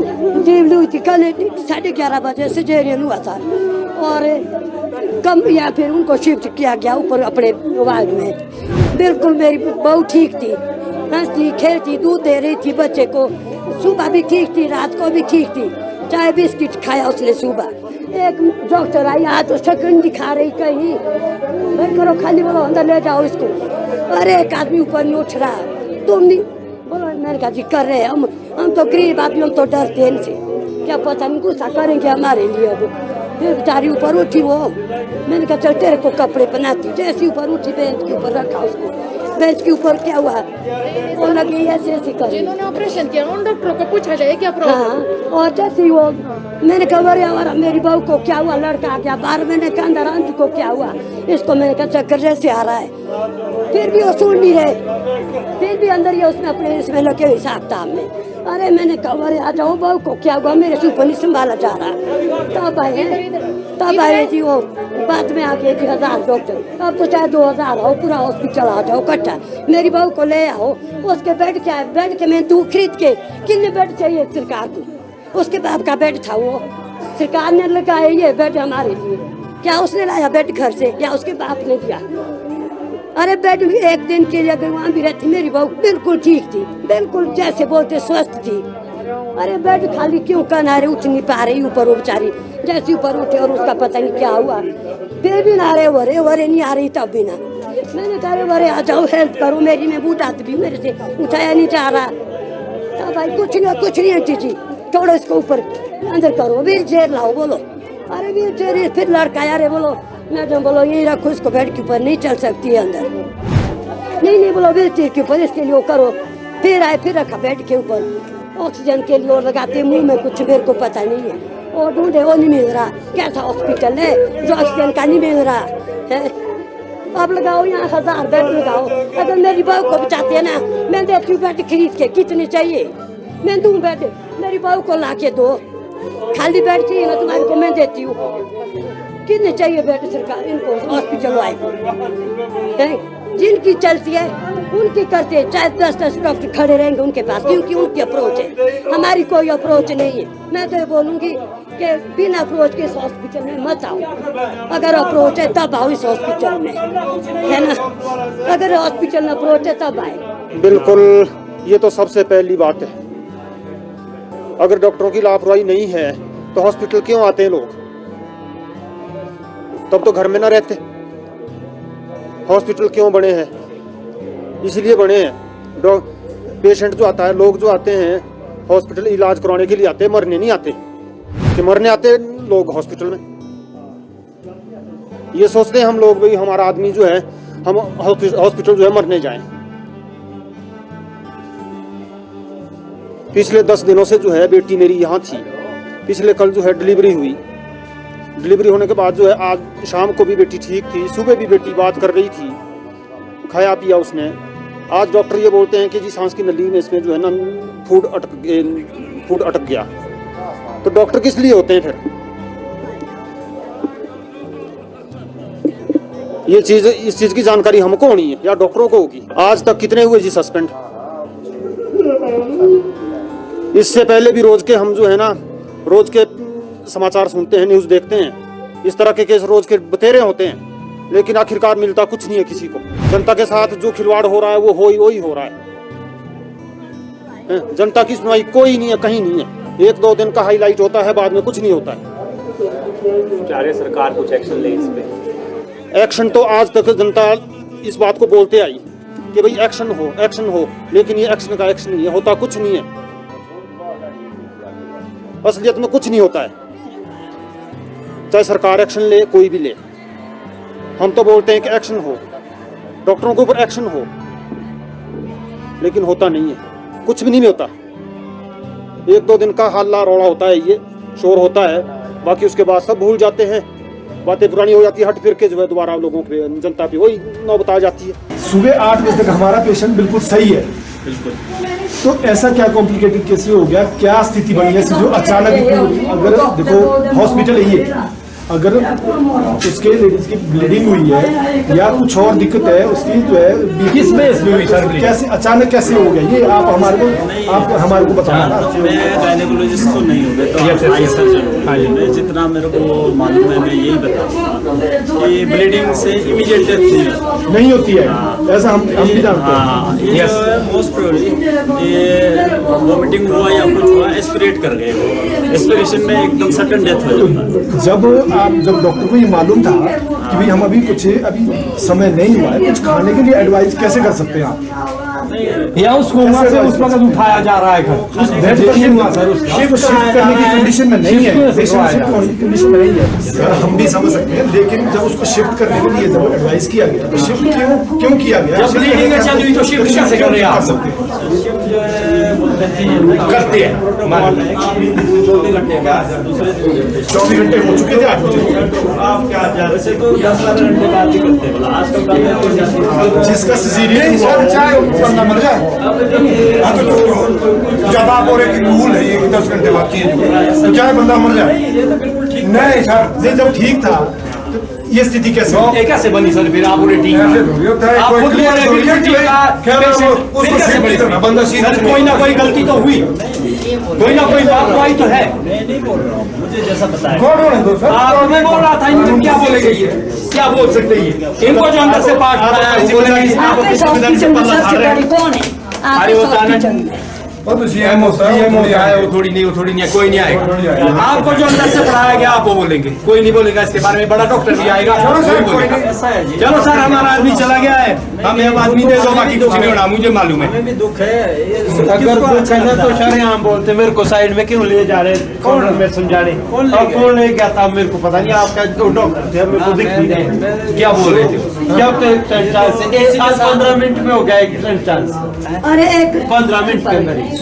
Delivery हुई थी कल 11:30 बजे सिजेरियन हुआ था और कम या फिर उनको शिफ्ट किया गया ऊपर अपने वार्ड में। बिल्कुल मेरी बहू ठीक थी, हंसती खेलती, दूध दे रही थी बच्चे को, सुबह भी ठीक थी, रात को भी ठीक थी, चाय बिस्किट खाया उसने सुबह। एक डॉक्टर आई, आज तो शक्ल दिखा रही कहीं, मैं करो खाली बोलो अंदर ले जाओ इसको। अरे एक आदमी ऊपर नहीं उठ रहा, तुम नहीं बोलो। मैंने कहा जी कर रहे हैं हम तो गरीब आदमी, हम तो डरते हैं इनसे, क्या पता नहीं गुस्सा करेंगे हमारे लिए। अब फिर बेचारी ऊपर उठी वो, मैंने कहा चल तेरे को कपड़े पहनाती। जैसे ऊपर उठी बेंच के ऊपर रखा उसको, बेंच के ऊपर क्या हुआ वो लगी ऐसे ऐसे कर। जिन्होंने ऑपरेशन किया उन डॉक्टरों को पूछा जाए क्या प्रॉब्लम। हाँ, और जैसे ही वो मैंने कहा अरे मेरी बहू को क्या हुआ, लड़का आ गया 12 महीने के अंदर, अंजू को क्या हुआ, इसको मैंने कहा चक्कर जैसे आ रहा है, फिर भी वो सुन नहीं रहे, फिर भी अंदर ये उसने अपने इसमें लगे हिसाब किताब में। अरे मैंने कहा अरे आ जाओ, बहू को क्या हुआ, मेरे से ऊपर नहीं संभाला जा रहा। तब आए जी वो, बाद में आ गए जी 1000 डॉक्टर, अब तो चाहे 2000 हो, पूरा हॉस्पिटल आ जाओ इकट्ठा, मेरी बहू को ले आओ। उसके बेड क्या है, बेड के मैं तू खरीद के, कितने बेड चाहिए सरकार को, उसके बाप का बेड था वो, सरकार ने लगाया ये बेड हमारे लिए, क्या उसने लाया बेड घर से, क्या उसके बाप ने दिया। अरे बेड भी एक दिन के लिए अगर वहाँ भी रहती, मेरी बहू बिल्कुल ठीक थी, बिल्कुल जैसे बोलते स्वस्थ थी। अरे बेड खाली क्यों कनारे उठ नहीं पा रही ऊपर, वो बेचारी जैसे ऊपर उठे और उसका पता नहीं क्या हुआ, फिर भी ना वरे नहीं आ रही तब भी ना। मैंने कहा वरे आ जाओ हेल्प करो मेरी, मैं बूढ़ा भी मेरे से उठाया नहीं जा रहा। तब भाई कुछ नहीं है चीची, छोड़ो इसको ऊपर अंदर करो, व्हील चेयर लाओ। बोलो अरे व्हील चेयर, फिर लड़का यार बोलो मैडम बोलो यही रखो इसको, बेड के ऊपर नहीं चल सकती है अंदर, नहीं बोलो व्हील चेयर के ऊपर, इसके लिए वो करो। फिर आए फिर रखा बेड के ऊपर, ऑक्सीजन के लिए और लगाते मुंह में, कुछ मेरे को पता नहीं है, और ढूंढे वो नहीं मिल रहा। कैसा हॉस्पिटल है जो ऑक्सीजन का नहीं मिल रहा है। अब लगाओ यहाँ 1000 बेड लगाओ, अगर मेरी बहू को बचाते है ना, मैं देती हूँ बेड खरीद के, कितने चाहिए मैं दूँ बेड, मेरी बहू को ला के दो, खाली बेड चाहिए ना तुम्हारे को मैं देती हूँ, कितने चाहिए बेड सरकार इनको हॉस्पिटल वाले, जिनकी चलती है उनकी करते हैं, चाहे 10 डॉक्टर खड़े रहेंगे उनके पास, क्योंकि उनकी अप्रोच है, हमारी कोई अप्रोच नहीं है। मैं तो ये बोलूँगी कि बिना अप्रोच के इस हॉस्पिटल में मत आओ, अगर अप्रोच है तब आओ इस हॉस्पिटल में, है ना, अगर हॉस्पिटल में अप्रोच है तब आए। बिल्कुल, ये तो सबसे पहली बात है, अगर डॉक्टरों की लापरवाही नहीं है तो हॉस्पिटल क्यों आते हैं लोग, तब तो घर में ना रहते। हॉस्पिटल क्यों बने हैं, इसलिए बने हैं, पेशेंट जो आता है, लोग जो आते हैं हॉस्पिटल इलाज कराने के लिए आते हैं, मरने नहीं आते, कि मरने आते लोग हॉस्पिटल में। ये सोचते हैं हम लोग भाई हमारा आदमी जो है, हम हॉस्पिटल जो है मरने जाएं। पिछले 10 दिनों से जो है बेटी मेरी यहाँ थी, पिछले कल जो है डिलीवरी हुई, डिलीवरी होने के बाद जो है आज शाम को भी बेटी ठीक थी, सुबह भी बेटी बात कर रही थी, खाया पिया उसने। आज डॉक्टर ये बोलते हैं कि जी सांस की नली में इसमें जो है ना फूड अटक गया। तो डॉक्टर किस लिए होते हैं फिर? ये चीज, इस चीज की जानकारी हमको होनी है या डॉक्टरों को होगी? आज तक कितने हुए जी सस्पेंड? इससे पहले भी रोज के हम जो है ना, रोज के समाचार सुनते हैं, न्यूज देखते हैं, इस तरह के केस रोज के बतेरे होते हैं, लेकिन आखिरकार मिलता कुछ नहीं है किसी को। जनता के साथ जो खिलवाड़ हो रहा है वो वही हो रहा है। जनता की सुनवाई कोई नहीं है, कहीं नहीं है। 1-2 दिन का हाईलाइट होता है, बाद में कुछ नहीं होता है। चाह रहे सरकार कुछ एक्शन ले इस पे? एक्शन तो आज तक जनता इस बात को बोलते आई कि भाई एक्शन हो, लेकिन ये एक्शन का एक्शन नहीं है, होता कुछ नहीं है, असलियत में कुछ नहीं होता है। चाहे सरकार एक्शन ले, कोई भी ले, हम तो बोलते हैं कि एक्शन हो, डॉक्टरों के ऊपर एक्शन हो, लेकिन होता नहीं है, कुछ भी नहीं होता। 1-2 दिन का हल्ला रौला होता है, ये शोर होता है, बाकी उसके बाद सब भूल जाते हैं, बातें पुरानी हो जाती है, हट फिर के जो है दोबारा लोगों पे, जनता पे वही नौबत आ जाती है। सुबह 8 बजे तक हमारा पेशेंट बिल्कुल सही है, बिल्कुल, तो ऐसा क्या कॉम्प्लिकेटेड कैसे हो गया, क्या स्थिति बनी है जो अचानक, अगर देखो हॉस्पिटल है ये, अगर उसके लेडीज की ब्लीडिंग हुई है या कुछ और दिक्कत है उसकी जो है किस बेस पे हुई सर bleeding? कैसे अचानक कैसे हो गया ये आप हमारे को बताना ना। मैं गायनेकोलॉजिस्ट तो नहीं हूँ, मैं तो आई सर्जन। मैं जितना मेरे को मालूम है मैं यही बताऊँगा कि ब्लीडिंग से इमीडिएट डेथ नहीं होती है, ऐसा हम भी जानते हैं। हाँ, ये मोस्ट प्रोबेबली ये वॉमिटिंग हुआ या कुछ हुआ, एस्पिरेट कर गए, एस्पिरेशन में एकदम सडन डेथ हो जाता है। जब डॉक्टर को ये मालूम था कि भाई हम अभी समय नहीं हुआ है, कुछ खाने के लिए एडवाइस कैसे कर सकते हैं आप? या उसको वहाँ से उस वक्त उठाया जा रहा है घर, उस बेड पर नहीं हुआ सर, उसका शिफ्ट करने की कंडीशन में नहीं है, शिफ्ट होने की कंडीशन में नहीं है सर, हम भी समझ सकते हैं। लेकिन जब उसको शिफ्ट करने के लिए जब एडवाइस किया गया तो शिफ्ट क्यों किया गया? जब ब्लीडिंग है चल रही तो शिफ्ट कैसे कर रहे हैं आप? करते हैं 24 घंटे हो चुके थे 8 बजे। आप क्या वैसे तो 10-12 घंटे बाद ही करते हैं, आजकल जिसका सिजेरियन बंदा मर जाए हाँ तो डॉक्टर जब आप और एक रूल है ये 10 घंटे बाद चेंज तो चाहे बंदा मर जाए नहीं सर, जब ठीक था तो ये स्थिति कैसे हो? ये कैसे बनी सर फिर आप बोले ठीक है, आप खुद बोल रहे हैं फिर ठीक है, फिर कैसे बनी सर? बंदा सर कोई ना कोई गलती तो हुई, कोई ना कोई बात तो आई तो है। मैं नहीं बोल रहा हूँ, मुझे जैसा पता है। कौन होने दो सर, आप मैं बोल रहा था इनको क्या बोलेंगे ये, क्या बोल सकते हैं ये? इनको जो अंदर से पार्ट आया है वो बोलेंगे आप आपके हॉस्पिटल में सबसे बड़ी कौन है? अरे वो हॉस्पिटल में तो सीएम होता है, वो थोड़ी नहीं कोई नहीं आएगा। आपको जो अंदर से पढ़ाया गया आप वो बोलेंगे, कोई नहीं बोलेगा इसके बारे में, बड़ा डॉक्टर भी आएगा कोई बोलेगा। चलो सर हमारा आदमी चला गया है, हम एक आदमी दे दो, बाकी कुछ नहीं होना, मुझे मालूम है। हमें भी दुख है, अगर दुख है ना तो शरेआम बोलते, मेरे को साइड में क्यों ले जा रहे हैं? कौन में समझाने कौन ले गया था? मेरे को पता नहीं, आपका डॉक्टर थे, मेरे को दिख नहीं रहे क्या बोल रहे थे। जब तो 15 मिनट में हो गया एक चांस, अरे एक 15 मिनट के अंदर ही